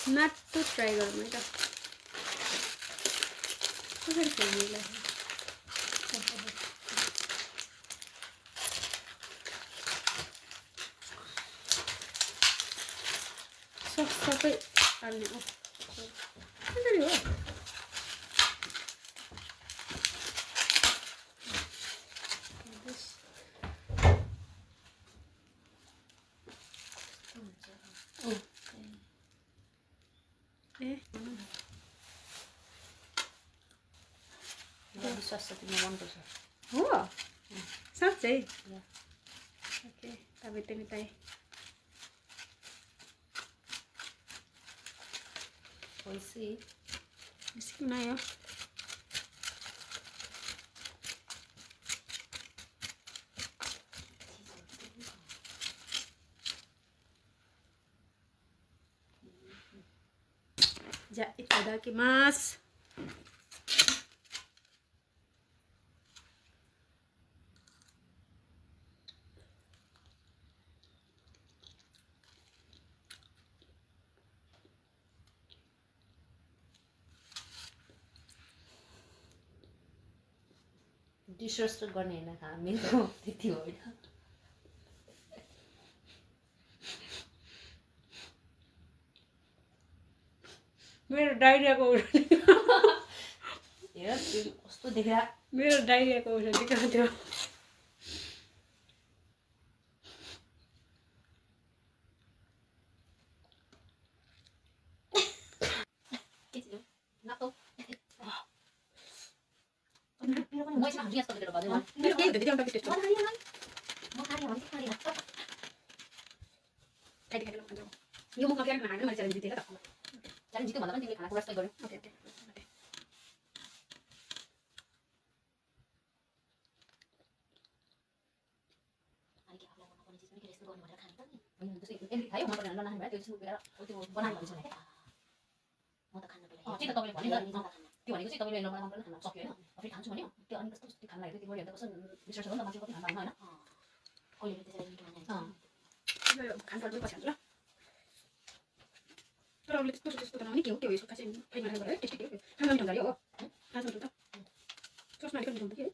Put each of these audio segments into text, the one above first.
नाट्टो try गरौँ है त कसरी फ्यामिलीलाई सबै हाल्ने हो कसरी हो विश्वास छ तिमीलाई मनपर्छ हो साँच्चै ओके तपाईँ मिठाई पैसे बेसी नै होじゃあいただきます。डिसरेस्पेक्ट गर्ने होइन मेरो त्यति होइन मेरो डाइरियाको हेर कस्तो देखेर मेरो डाइरियाको औषधि कहाँ थियो मेरो केही हुँदैन त्यति टेस्ट यो मुखमा क्यारेट हाल्नु मैले च्यालेन्ज जितेको त च्यालेन्ज जित्यो भन्दा पनि तिमीले खानाको रेस्पेक्ट गर्यो ओके ओके खायो मन परेन नखाने भए त्यो त्यो बनायो भने चाहिँ म त खान्न पर्यो त्यही त तपाईँले भने त्यो भनेको चाहिँ तपाईँले मलाई मन परेन खान सक्यो होइन फेरि खान्छु भन्यो त्यो अनि कस्तो त्यो खान लागेको त्यो बढी कस्तो विश्वास गर्नु त मान्छे कति खान होइन कहिले त्यसरी खानुपर्छ पछि हाल्छु ल तर अरूले त्यस्तो बनाउने के हो त्यो यसको खासै फ्राइमा राखेर टेस्टी के हो खाना मिठो हुन्छ हो खाना मिठो त ससमा अलिकति मिठो हुन्छ कि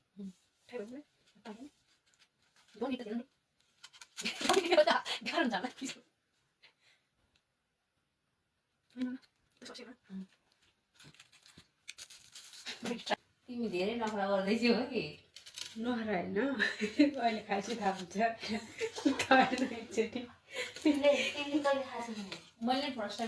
ट्राई गर्नु दोनी त दिनु गाह्रो हुन्छ होला तिमी धेरै नखरा गर्दैछौ हो कि नखरा होइन अहिले खाएपछि थाहा हुन्छ खाएन एकचोटि मैले फर्स्ट टाइम